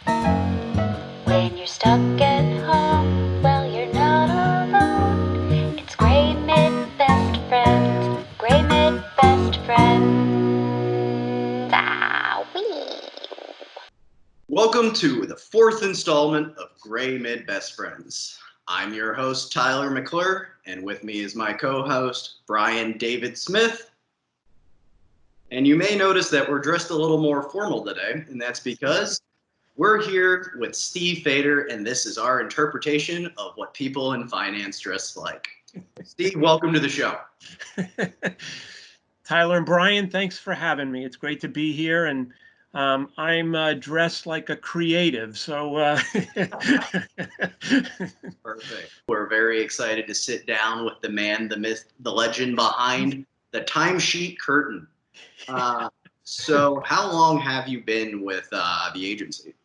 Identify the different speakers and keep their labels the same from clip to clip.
Speaker 1: When you're stuck at home, well, you're not alone. It's Grey Midbest Friends, Grey Midbest Friends. Ah, wee.
Speaker 2: Welcome to the fourth installment of Grey Midbest Friends. I'm your host, Tyler McClure, and with me is my co-host, Brian David Smith. And you may notice that we're dressed a little more formal today, and that's because we're here with Steve Fader, and this is our interpretation of what people in finance dress like. Steve, welcome to the show.
Speaker 3: Tyler and Brian, thanks for having me. It's great to be here, and I'm dressed like a creative, so
Speaker 2: Perfect. We're very excited to sit down with the man, the myth, the legend behind the timesheet curtain. So how long have you been with the agency?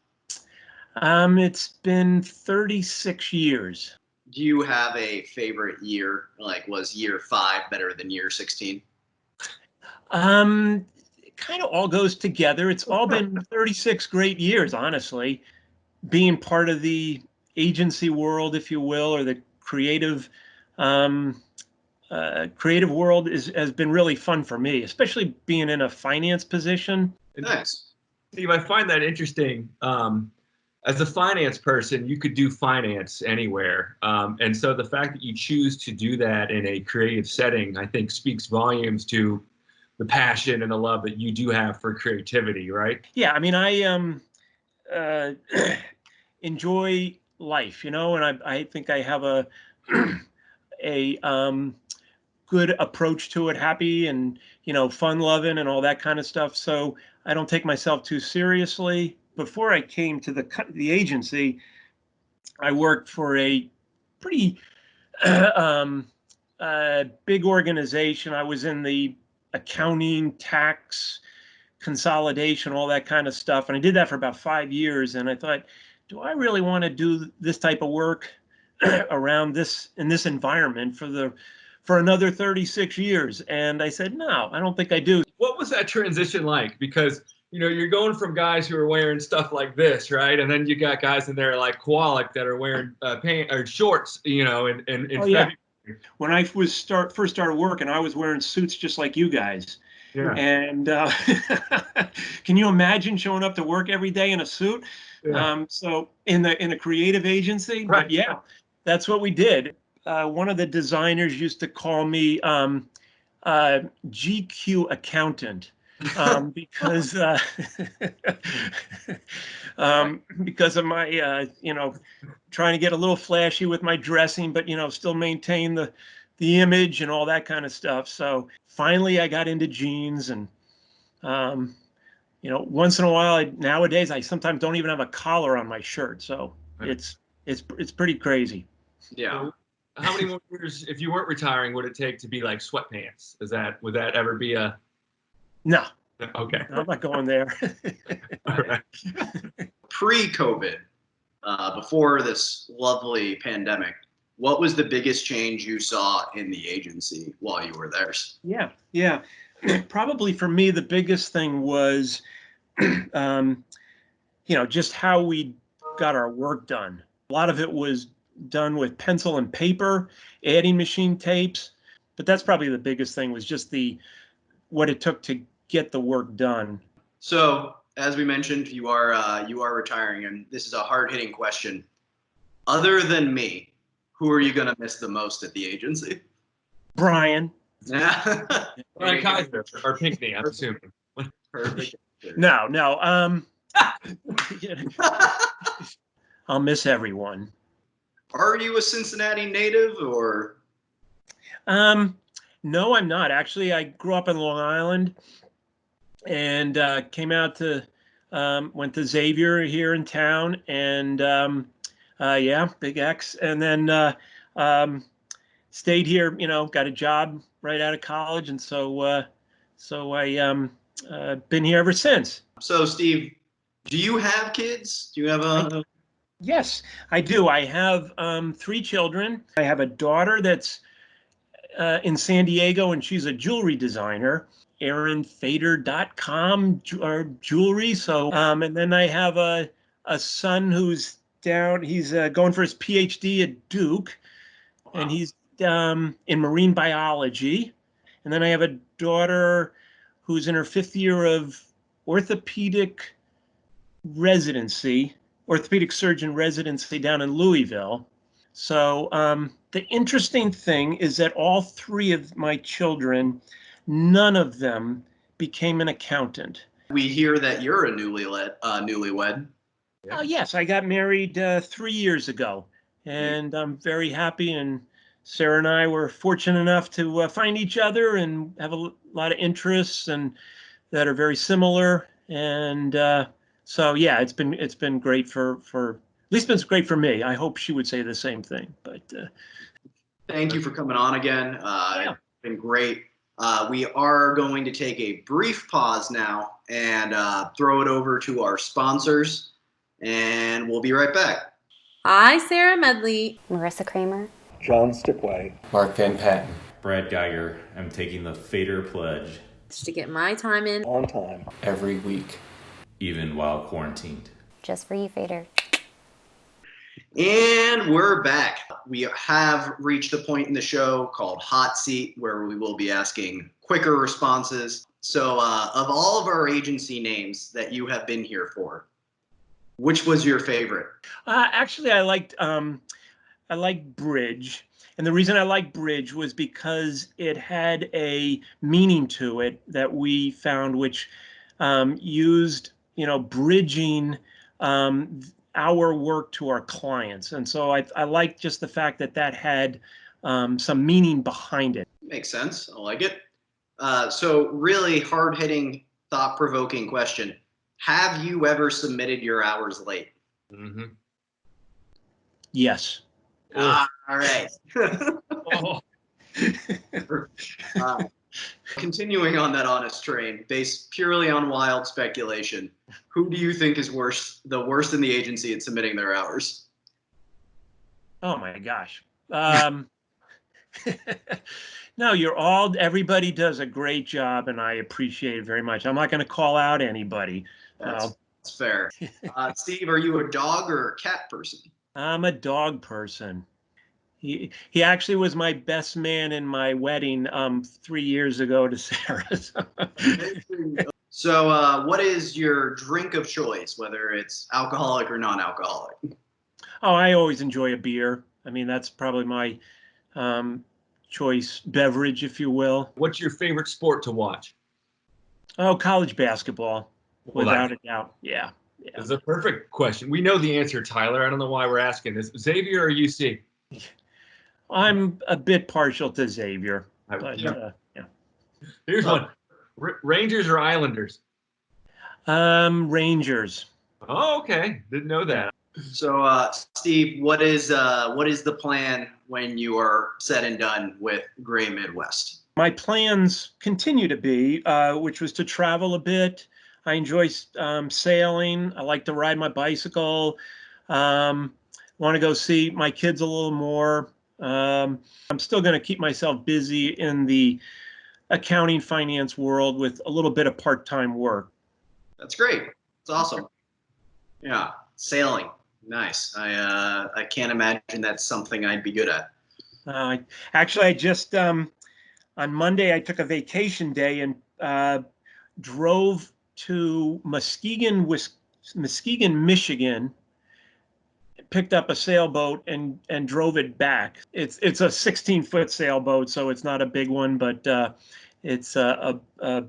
Speaker 3: It's been 36 years.
Speaker 2: Do you have a favorite year? Like, was year 5 better than year 16?
Speaker 3: It kind of all goes together. It's all been 36 great years, honestly. Being part of the agency world, if you will, or the creative world has been really fun for me, especially being in a finance position.
Speaker 2: Nice.
Speaker 4: Steve, I find that interesting. As a finance person, you could do finance anywhere. And so the fact that you choose to do that in a creative setting, I think speaks volumes to the passion and the love that you do have for creativity, right?
Speaker 3: Yeah, I mean, I enjoy life, and I think I have a good approach to it, happy and, fun loving and all that kind of stuff. So I don't take myself too seriously. Before I came to the agency, I worked for a pretty big organization. I was in the accounting, tax, consolidation, all that kind of stuff. And I did that for about 5 years. And I thought, do I really want to do this type of work around this, in this environment for another 36 years? And I said, no, I don't think I do.
Speaker 4: What was that transition like? Because, you're going from guys who are wearing stuff like this, right? And then you got guys in there like Koalik that are wearing pants or shorts, in
Speaker 3: Yeah. When I first started working, I was wearing suits just like you guys.
Speaker 4: Yeah.
Speaker 3: And can you imagine showing up to work every day in a suit?
Speaker 4: Yeah.
Speaker 3: So in a creative agency,
Speaker 4: Right.
Speaker 3: But yeah, that's what we did. One of the designers used to call me GQ accountant. Because because of my trying to get a little flashy with my dressing, but still maintain the image and all that kind of stuff. So finally I got into jeans, and once in a while, nowadays I sometimes don't even have a collar on my shirt. So it's pretty crazy.
Speaker 2: Yeah.
Speaker 4: How many more years, if you weren't retiring, would it take to be like sweatpants? Would that ever be a...
Speaker 3: No.
Speaker 4: Okay.
Speaker 3: I'm not going there.
Speaker 4: All right.
Speaker 2: Pre-COVID, before this lovely pandemic, what was the biggest change you saw in the agency while you were there?
Speaker 3: Yeah. Probably for me, the biggest thing was, just how we got our work done. A lot of it was done with pencil and paper, adding machine tapes. But that's probably the biggest thing, was just what it took to get the work done.
Speaker 2: So, as we mentioned, you are retiring, and this is a hard-hitting question. Other than me, who are you going to miss the most at the agency?
Speaker 3: Brian.
Speaker 4: Brian Kaiser or Pinckney, I'm assuming.
Speaker 2: Perfect.
Speaker 3: No. I'll miss everyone.
Speaker 2: Are you a Cincinnati native, or?
Speaker 3: No, I'm not. Actually, I grew up in Long Island, and came out to went to Xavier here in town, and Big X, and then stayed here. Got a job right out of college, and so I been here ever since.
Speaker 2: So, Steve, do you have kids? Do you have a?
Speaker 3: Yes, I do. I have 3 children. I have a daughter that's in San Diego, and she's a jewelry designer. AaronFader.com jewelry. So, and then I have a a son who's down. He's going for his PhD at Duke, and he's in marine biology. And then I have a daughter who's in her 5th year of orthopedic surgeon residency down in Louisville. So the interesting thing is that all 3 of my children, none of them became an accountant.
Speaker 2: We hear that you're a newlywed.
Speaker 3: Oh, yes, I got married 3 years ago, and I'm very happy. And Sarah and I were fortunate enough to find each other and have a lot of interests and that are very similar. And so, yeah, it's been great for at least it's great for me. I hope she would say the same thing. But
Speaker 2: thank you for coming on again.
Speaker 3: Yeah.
Speaker 2: It's been great. We are going to take a brief pause now and throw it over to our sponsors, and we'll be right back.
Speaker 5: I, Sarah Medley,
Speaker 1: Marissa Kramer.
Speaker 6: John Stipway.
Speaker 7: Mark Van Patten.
Speaker 8: Brad Geiger. I'm taking the Fader Pledge.
Speaker 5: to get my time in
Speaker 6: On time.
Speaker 7: Every week.
Speaker 8: Even while quarantined.
Speaker 1: Just for you, Fader.
Speaker 2: And we're back. We have reached a point in the show called Hot Seat, where we will be asking quicker responses. So of all of our agency names that you have been here for, which was your favorite?
Speaker 3: Actually, I liked Bridge. And the reason I liked Bridge was because it had a meaning to it that we found, which used, bridging our work to our clients. And so I liked just the fact that had some meaning behind it.
Speaker 2: Makes sense. I like it. So really hard-hitting, thought-provoking question. Have you ever submitted your hours late?
Speaker 4: Mm-hmm.
Speaker 3: Yes.
Speaker 2: All right.
Speaker 4: Oh.
Speaker 2: Continuing on that honest train, based purely on wild speculation, who do you think is the worst in the agency at submitting their hours?
Speaker 3: Oh my gosh. No, everybody does a great job, and I appreciate it very much. I'm not going to call out anybody.
Speaker 2: That's fair. Steve, are you a dog or a cat person?
Speaker 3: I'm a dog person. He actually was my best man in my wedding 3 years ago to Sarah.
Speaker 2: So what is your drink of choice, whether it's alcoholic or non-alcoholic?
Speaker 3: Oh, I always enjoy a beer. I mean, that's probably my choice beverage, if you will.
Speaker 4: What's your favorite sport to watch?
Speaker 3: Oh, college basketball, without a doubt. Yeah.
Speaker 4: It's a perfect question. We know the answer, Tyler. I don't know why we're asking this. Xavier or UC?
Speaker 3: I'm a bit partial to Xavier. But, yeah.
Speaker 4: Here's one. Rangers or Islanders?
Speaker 3: Rangers.
Speaker 4: Oh, okay. Didn't know that.
Speaker 2: So, Steve, what is the plan when you are said and done with Grey Midwest?
Speaker 3: My plans continue to be, which was to travel a bit. I enjoy sailing. I like to ride my bicycle. Want to go see my kids a little more. I'm still going to keep myself busy in the accounting finance world with a little bit of part-time work.
Speaker 2: That's great. It's awesome. Yeah, sailing. Nice. I can't imagine that's something I'd be good at.
Speaker 3: Actually, I just on Monday I took a vacation day and drove to Muskegon, Michigan, picked up a sailboat and drove it back. It's a 16-foot sailboat, so it's not a big one, but it's a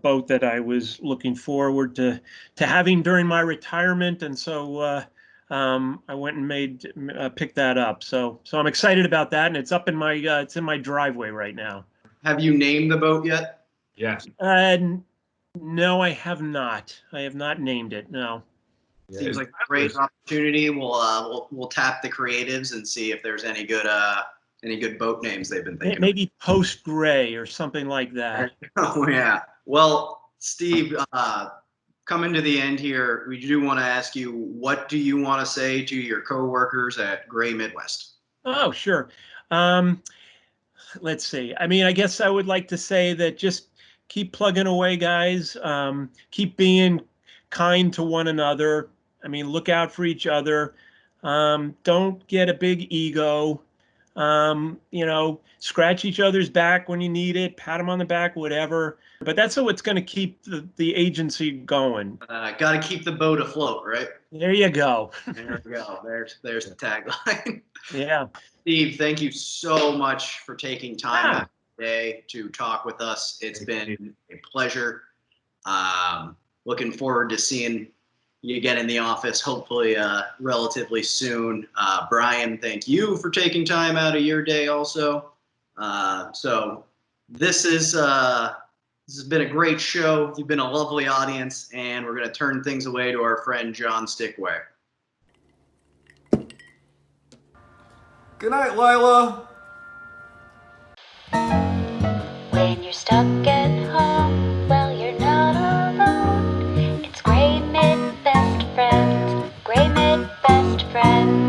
Speaker 3: boat that I was looking forward to having during my retirement, and so I went and picked that up. So I'm excited about that, and it's up in my it's in my driveway right now. Have
Speaker 2: you named the boat yet?
Speaker 4: Yes.
Speaker 3: No, I have not. I have not named it. No.
Speaker 2: Seems like a great opportunity. We'll tap the creatives and see if there's any good boat names they've been thinking.
Speaker 3: Maybe Post Gray or something like that.
Speaker 2: Oh yeah. Well, Steve, coming to the end here, we do want to ask you, what do you want to say to your coworkers at Grey Midwest?
Speaker 3: Oh, sure. Let's see. I mean, I guess I would like to say that just keep plugging away, guys. Keep being kind to one another. I mean, look out for each other. Don't get a big ego. Scratch each other's back when you need it, pat them on the back, whatever. But that's what's going to keep the agency going.
Speaker 2: Got to keep the boat afloat, right?
Speaker 3: There you go.
Speaker 2: There we go. There's the tagline.
Speaker 3: Yeah.
Speaker 2: Steve, thank you so much for taking time out today to talk with us. It's been a pleasure. Looking forward to seeing you again in the office, hopefully relatively soon. Brian, thank you for taking time out of your day also. So this has been a great show. You've been a lovely audience, and we're going to turn things away to our friend John Stickway.
Speaker 6: Good night, Lila.
Speaker 9: When you're stuck at home, well, you're not alone. It's Grey Midbest Friends, Grey Midbest Friends.